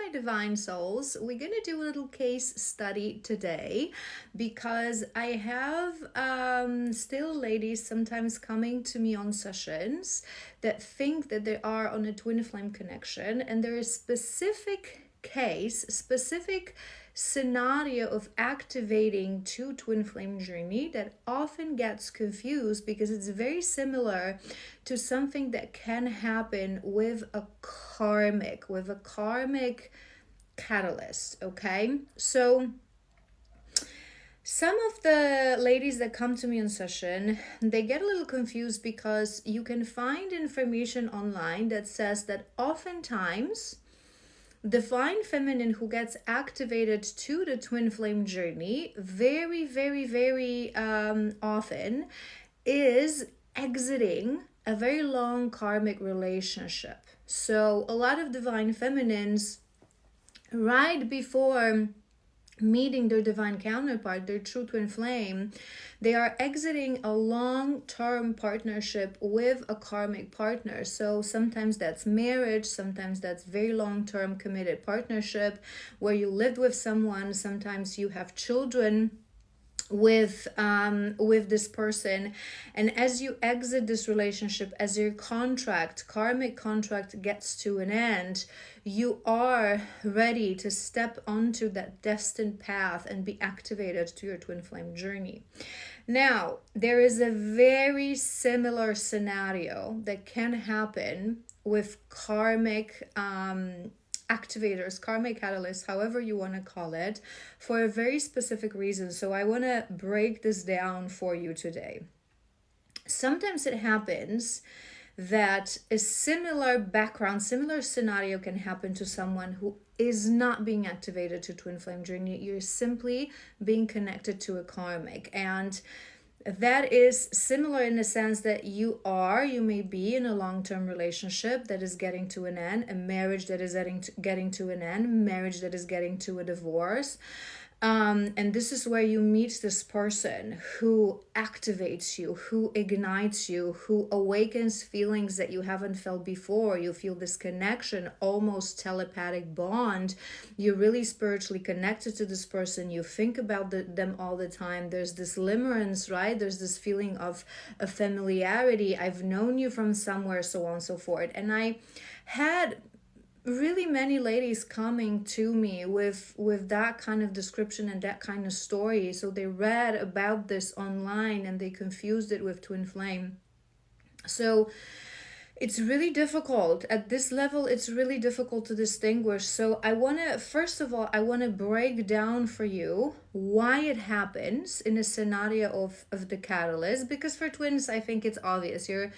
my divine souls, we're going to do a little case study today because I have still ladies sometimes coming to me on sessions that think that they are on a twin flame connection, and there is specific scenario of activating two twin flame journey that often gets confused because it's very similar to something that can happen with a karmic catalyst. Okay, so some of the ladies that come to me on session, they get a little confused because you can find information online that says that oftentimes divine feminine who gets activated to the twin flame journey very often is exiting a very long karmic relationship. So a lot of divine feminines, right before meeting their divine counterpart, their true twin flame, they are exiting a long-term partnership with a karmic partner. So sometimes that's marriage, sometimes that's very long-term committed partnership where you lived with someone, sometimes you have children with this person, and as you exit this relationship, as your karmic contract gets to an end, you are ready to step onto that destined path and be activated to your twin flame journey. Now, there is a very similar scenario that can happen with karmic activators, karmic catalysts, however you want to call it, for a very specific reason. So I want to break this down for you today. Sometimes it happens that a similar background, similar scenario can happen to someone who is not being activated to twin flame journey. You're simply being connected to a karmic, and that is similar in the sense that you may be in a long-term relationship that is getting to an end, a marriage that is getting to an end, marriage that is getting to a divorce. And this is where you meet this person who activates you, who ignites you, who awakens feelings that you haven't felt before. You feel this connection, almost telepathic bond. You're really spiritually connected to this person. You think about them all the time. There's this limerence, right? There's this feeling of a familiarity. I've known you from somewhere, so on and so forth. And I had really many ladies coming to me with that kind of description and that kind of story. So they read about this online and they confused it with twin flame. So it's really difficult at this level. It's really difficult to distinguish. So I want to, first of all, I want to break down for you why it happens in a scenario of the catalyst, because for twins, I think it's obvious. You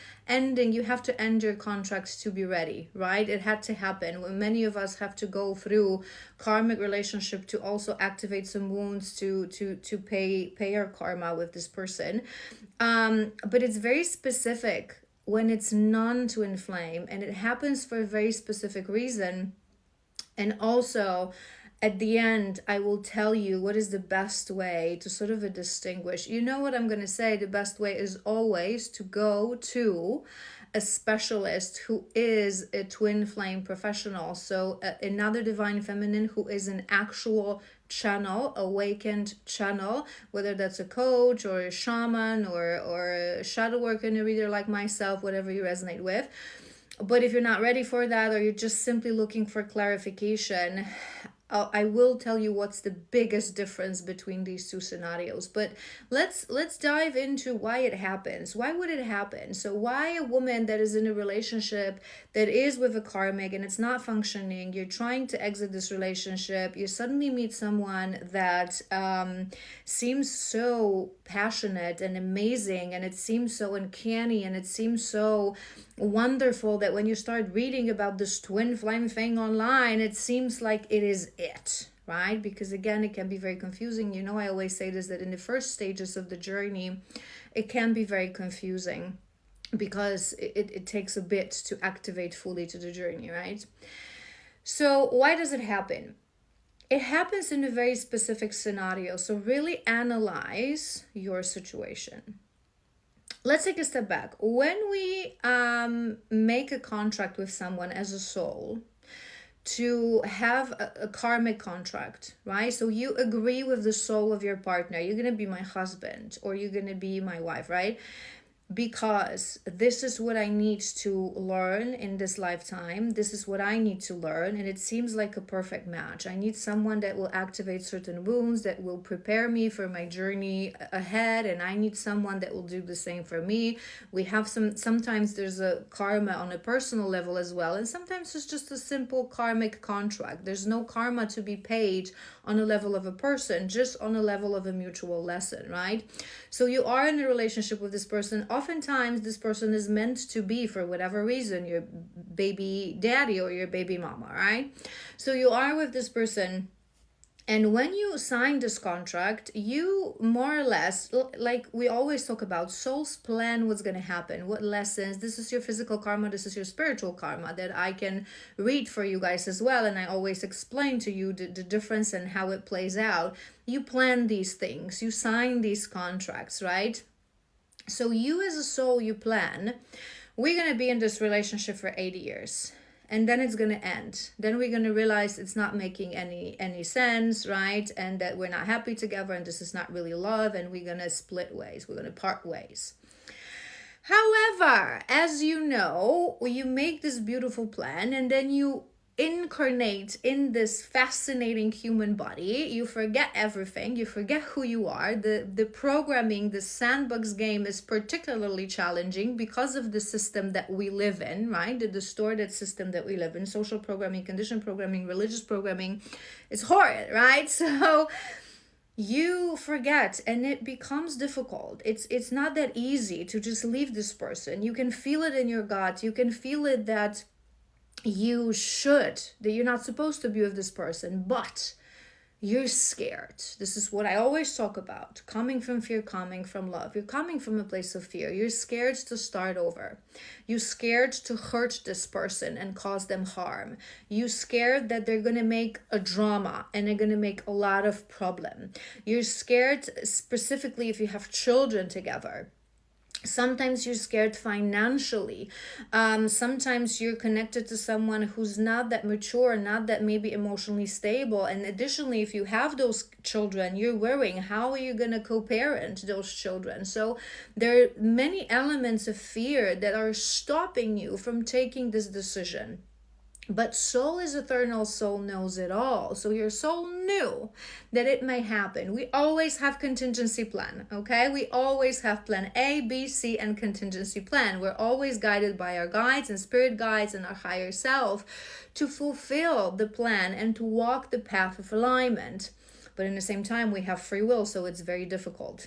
have to end your contracts to be ready, right? It had to happen. When many of us have to go through karmic relationship to also activate some wounds to pay our karma with this person. But it's very specific when it's non-twin flame, and it happens for a very specific reason. And also at the end, I will tell you what is the best way to sort of distinguish. You know what I'm going to say? The best way is always to go to a specialist who is a twin flame professional. So another divine feminine who is an actual channel, awakened channel, whether that's a coach or a shaman or a shadow worker and a reader like myself, whatever you resonate with. But if you're not ready for that, or you're just simply looking for clarification, I will tell you what's the biggest difference between these two scenarios. But let's dive into why it happens. Why would it happen? So why a woman that is in a relationship that is with a karmic and it's not functioning, you're trying to exit this relationship, you suddenly meet someone that seems so passionate and amazing, and it seems so uncanny, and it seems so wonderful that when you start reading about this twin flame thing online, it seems like it is it, right? Because again, it can be very confusing. You know, I always say this, that in the first stages of the journey, it can be very confusing because it takes a bit to activate fully to the journey, right? So why does it happen? It happens in a very specific scenario. So really analyze your situation. Let's take a step back. When we make a contract with someone as a soul to have a karmic contract, right? So you agree with the soul of your partner, you're going to be my husband or you're going to be my wife, right? Because this is what I need to learn in this lifetime. This is what I need to learn. And it seems like a perfect match. I need someone that will activate certain wounds, that will prepare me for my journey ahead. And I need someone that will do the same for me. We have sometimes there's a karma on a personal level as well. And sometimes it's just a simple karmic contract. There's no karma to be paid on a level of a person, just on a level of a mutual lesson, right? So you are in a relationship with this person. Oftentimes this person is meant to be, for whatever reason, your baby daddy or your baby mama, right? So you are with this person, and when you sign this contract, you more or less, like we always talk about, souls plan what's going to happen, what lessons. This is your physical karma, this is your spiritual karma that I can read for you guys as well. And I always explain to you the difference and how it plays out. You plan these things, you sign these contracts, right? So you as a soul, you plan, we're going to be in this relationship for 80 years. And then it's going to end. Then we're going to realize it's not making any sense, right? And that we're not happy together and this is not really love, and we're going to split ways. We're going to part ways. However, as you know, you make this beautiful plan and then you incarnate in this fascinating human body. You forget everything, you forget who you are. The programming, the sandbox game is particularly challenging because of the system that we live in, right? The distorted system that we live in. Social programming, conditioned programming, religious programming is horrid, right? So you forget and it becomes difficult. It's not that easy to just leave this person. You can feel it in your gut, you can feel it that you're not supposed to be with this person, but you're scared. This is what I always talk about. Coming from fear, coming from love. You're coming from a place of fear. You're scared to start over. You're scared to hurt this person and cause them harm. You're scared that they're going to make a drama and they're going to make a lot of problem. You're scared specifically if you have children together. Sometimes you're scared financially. Sometimes you're connected to someone who's not that mature, not that maybe emotionally stable. And additionally, if you have those children, you're worrying, how are you going to co-parent those children? So there are many elements of fear that are stopping you from taking this decision. But soul is eternal, soul knows it all. So your soul knew that it may happen. We always have contingency plan, okay? We always have plan A, B, C, and contingency plan. We're always guided by our guides and spirit guides and our higher self to fulfill the plan and to walk the path of alignment. But in the same time, we have free will, so it's very difficult.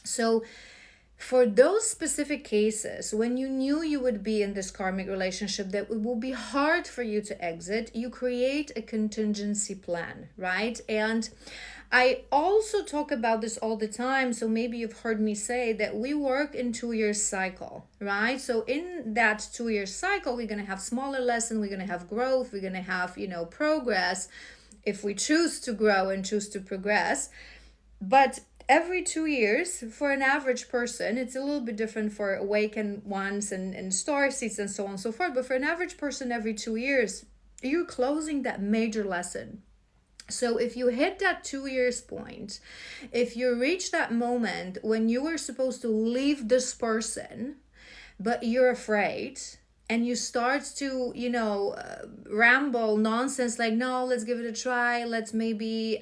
So for those specific cases, when you knew you would be in this karmic relationship that it will be hard for you to exit, you create a contingency plan, right? And I also talk about this all the time, so maybe you've heard me say that we work in 2-year cycle, right? So in that 2-year cycle, we're going to have smaller lessons, we're going to have growth, we're going to have, progress if we choose to grow and choose to progress. But every 2 years, for an average person, it's a little bit different for awakened ones and star seeds and so on and so forth. But for an average person, every 2 years, you're closing that major lesson. So if you hit that 2 years point, if you reach that moment when you were supposed to leave this person, but you're afraid, and you start to, ramble nonsense like, no, let's give it a try. Let's maybe,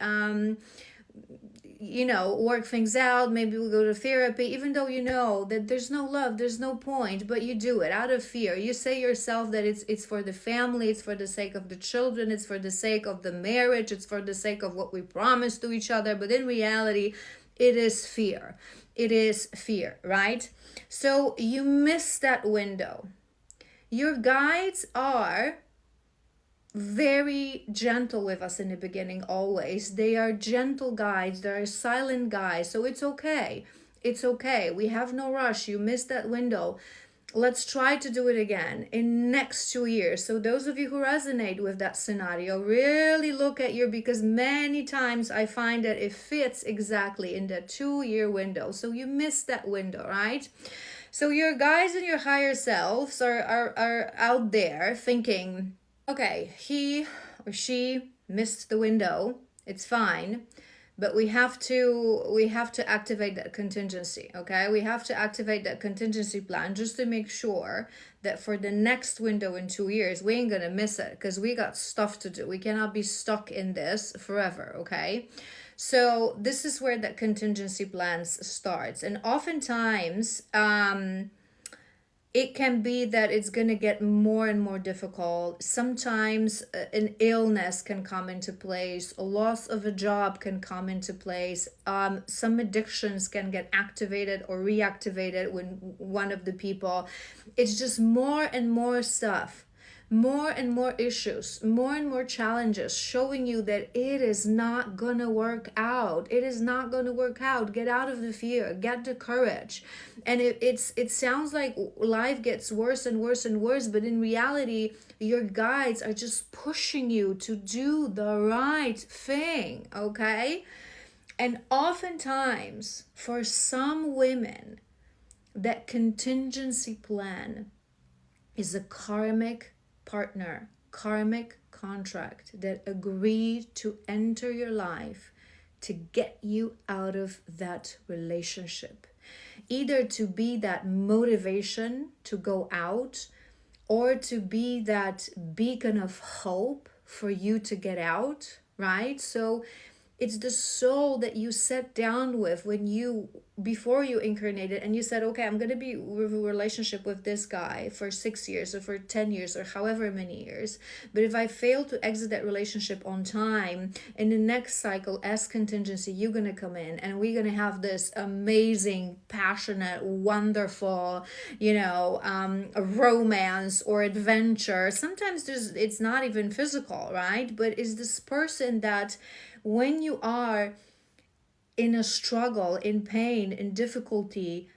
work things out. Maybe we'll go to therapy, even though you know that there's no love, there's no point, but you do it out of fear. You say yourself that it's for the family, it's for the sake of the children, it's for the sake of the marriage, it's for the sake of what we promise to each other. But in reality, it is fear. It is fear, right? So you miss that window. Your guides are very gentle with us in the beginning, always. They are gentle guides, they are silent guides, so it's okay. It's okay. We have no rush. You missed that window. Let's try to do it again in next 2 years. So those of you who resonate with that scenario, really look at because many times I find that it fits exactly in that 2-year window. So you missed that window, right? So your guides and your higher selves are out there thinking, Okay, he or she missed the window. It's fine, but we have to activate that contingency, okay? We have to activate that contingency plan just to make sure that for the next window in 2 years, we ain't gonna miss it because we got stuff to do. We cannot be stuck in this forever, okay? So this is where that contingency plans starts. And oftentimes, it can be that it's going to get more and more difficult. Sometimes an illness can come into place, a loss of a job can come into place. Some addictions can get activated or reactivated when one of the people. It's just more and more stuff, more and more issues, more and more challenges, showing you that it is not gonna work out. It is not gonna work out. Get out of the fear, get the courage. And it sounds like life gets worse and worse and worse, but in reality, your guides are just pushing you to do the right thing, okay? And oftentimes, for some women, that contingency plan is a karmic partner, karmic contract that agreed to enter your life to get you out of that relationship. Either to be that motivation to go out, or to be that beacon of hope for you to get out, right? So it's the soul that you sat down with when you, before you incarnated, and you said, okay, I'm going to be with a relationship with this guy for 6 years or for 10 years or however many years. But if I fail to exit that relationship on time, in the next cycle as contingency, you're going to come in and we're going to have this amazing, passionate, wonderful, romance or adventure. Sometimes it's not even physical, right? But is this person that when you are in a struggle, in pain, in difficulty,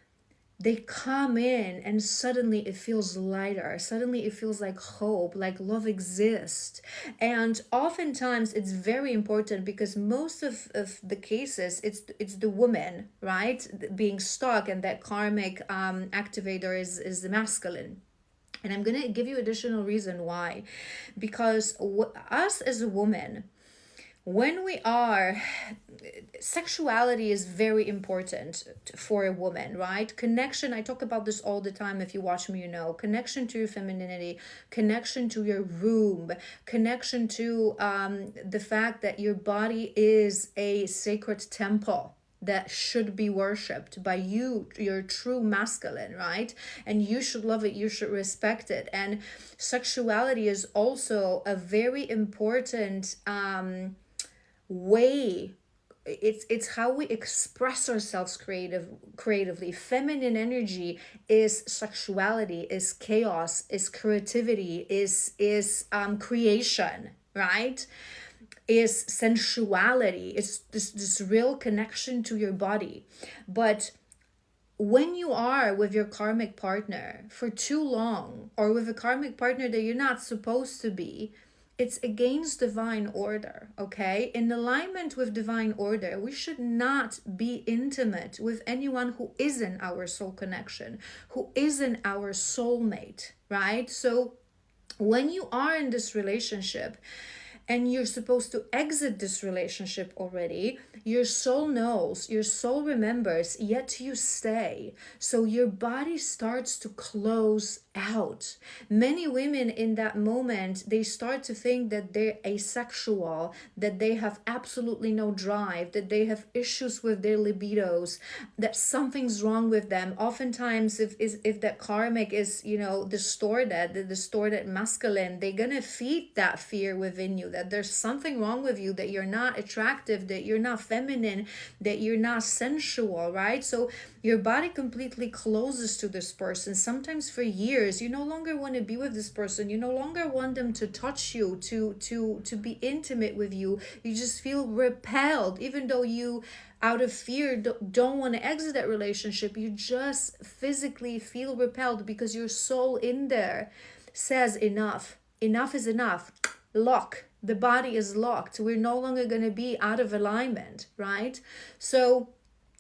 they come in and suddenly it feels lighter. Suddenly it feels like hope, like love exists. And oftentimes it's very important because most of the cases, it's the woman, right? Being stuck, and that karmic activator is the masculine. And I'm going to give you additional reason why. Because us as a woman, when we are, sexuality is very important for a woman, right? Connection, I talk about this all the time. If you watch me, you know, connection to your femininity, connection to your womb, connection to the fact that your body is a sacred temple that should be worshipped by you, your true masculine, right? And you should love it, you should respect it. And sexuality is also a very important way. It's how we express ourselves creatively. Feminine energy is sexuality, is chaos, is creativity, is creation, right? Is sensuality. It's this real connection to your body. But when you are with your karmic partner for too long, or with a karmic partner that you're not supposed to be, it's against divine order, okay? In alignment with divine order, we should not be intimate with anyone who isn't our soul connection, who isn't our soulmate, right? So when you are in this relationship and you're supposed to exit this relationship already, your soul knows, your soul remembers, yet you stay. So your body starts to close out. Many women in that moment, they start to think that they're asexual, that they have absolutely no drive, that they have issues with their libidos, that something's wrong with them. Oftentimes, if that karmic is, distorted, the distorted masculine, they're gonna feed that fear within you, that there's something wrong with you, that you're not attractive, that you're not feminine, that you're not sensual, right? So your body completely closes to this person. Sometimes for years, you no longer want to be with this person. You no longer want them to touch you, to be intimate with you. You just feel repelled, even though you, out of fear, don't want to exit that relationship. You just physically feel repelled because your soul in there says enough. Enough is enough. Lock. The body is locked. We're no longer going to be out of alignment, right? So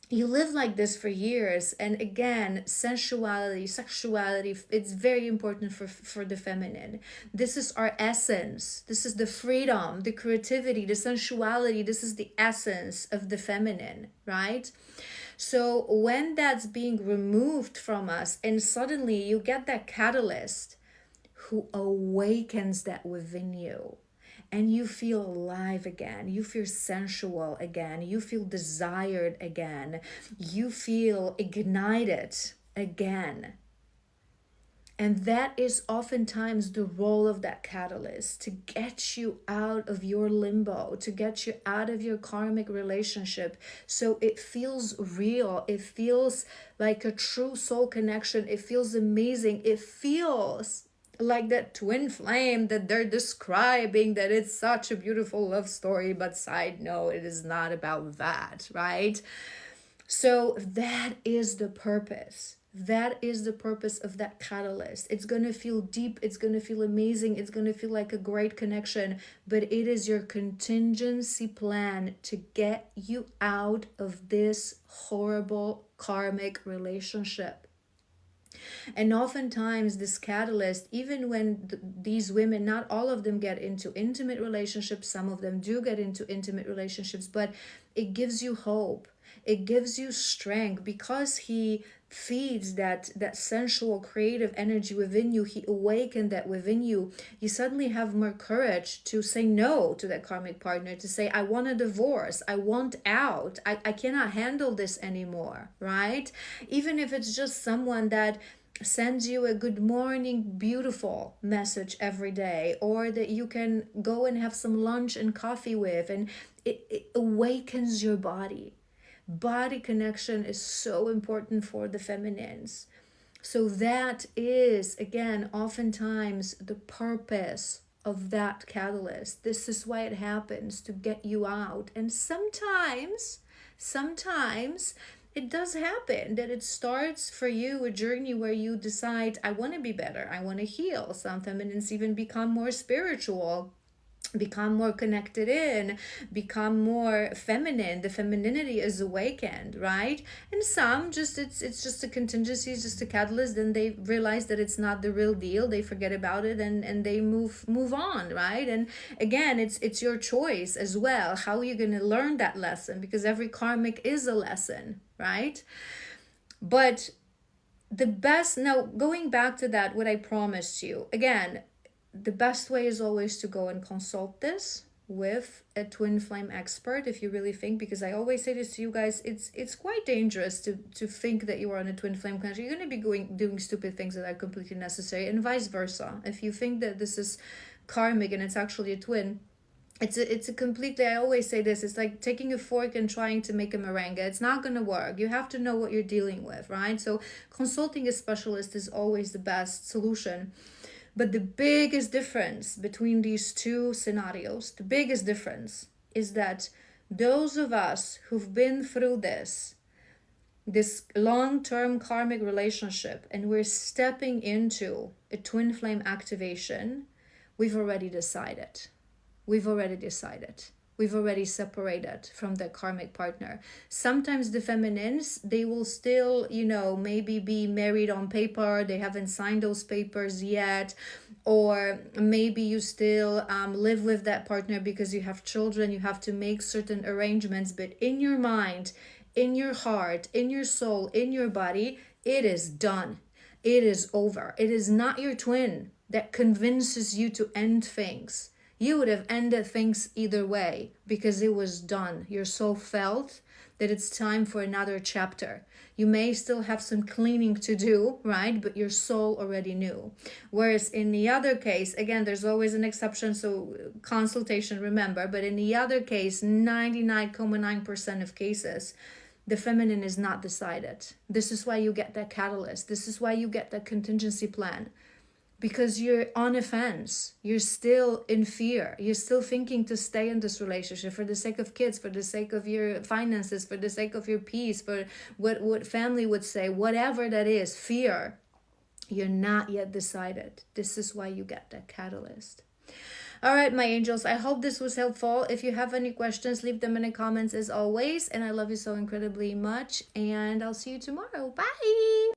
you live like this for years, and again, sensuality, sexuality, it's very important for the feminine. This is our essence. This is the freedom, the creativity, the sensuality. This is the essence of the feminine, right? So when that's being removed from us, and suddenly you get that catalyst who awakens that within you, and you feel alive again, you feel sensual again, you feel desired again, you feel ignited again. And that is oftentimes the role of that catalyst, to get you out of your limbo, to get you out of your karmic relationship. So it feels real. It feels like a true soul connection. It feels amazing. It feels like that twin flame that they're describing, that it's such a beautiful love story. But side note, it is not about that, right? So that is the purpose. That is the purpose of that catalyst. It's going to feel deep. It's going to feel amazing. It's going to feel like a great connection. But it is your contingency plan to get you out of this horrible karmic relationship. And oftentimes this catalyst, even when these women, not all of them get into intimate relationships, some of them do get into intimate relationships, but it gives you hope. It gives you strength, because he feeds that sensual creative energy within you. He awakened that within you. You suddenly have more courage to say no to that karmic partner, to say, I want a divorce, I want out, I cannot handle this anymore, right? Even if it's just someone that sends you a good morning beautiful message every day, or that you can go and have some lunch and coffee with, and it awakens your body. Body connection is so important for the feminines. So that is, again, oftentimes the purpose of that catalyst. This is why it happens, to get you out. And sometimes it does happen that it starts for you a journey where you decide, I want to be better, I want to heal. Some feminines even become more spiritual, become more connected in, become more feminine. The femininity is awakened, right? And some just, it's just a contingency, it's just a catalyst. Then they realize that it's not the real deal, they forget about it, and they move on, right? And again, it's your choice as well, how you're going to learn that lesson, because every karmic is a lesson, right? But the best, now going back to that, what I promised you, again, the best way is always to go and consult this with a twin flame expert, if you really think, because I always say this to you guys, it's quite dangerous to think that you are on a twin flame connection. You're going to be doing stupid things that are completely necessary, and vice versa. If you think that this is karmic and it's actually a twin, it's a completely, I always say this, it's like taking a fork and trying to make a meringue. It's not going to work. You have to know what you're dealing with, right? So consulting a specialist is always the best solution. But the biggest difference between these two scenarios, the biggest difference is that those of us who've been through this long-term karmic relationship, and we're stepping into a twin flame activation, we've already decided. We've already separated from the karmic partner. Sometimes the feminines, they will still, maybe be married on paper. They haven't signed those papers yet. Or maybe you still live with that partner because you have children. You have to make certain arrangements. But in your mind, in your heart, in your soul, in your body, it is done. It is over. It is not your twin that convinces you to end things. You would have ended things either way, because it was done. Your soul felt that it's time for another chapter. You may still have some cleaning to do, right? But your soul already knew. Whereas in the other case, again, there's always an exception, so consultation, remember. But in the other case, 99.9% of cases, the feminine is not decided. This is why you get that catalyst. This is why you get that contingency plan. Because you're on a fence, you're still in fear, you're still thinking to stay in this relationship for the sake of kids, for the sake of your finances, for the sake of your peace, for what family would say, whatever that is, fear. You're not yet decided. This is why you get that catalyst. All right, my angels, I hope this was helpful. If you have any questions, leave them in the comments as always. And I love you so incredibly much. And I'll see you tomorrow. Bye.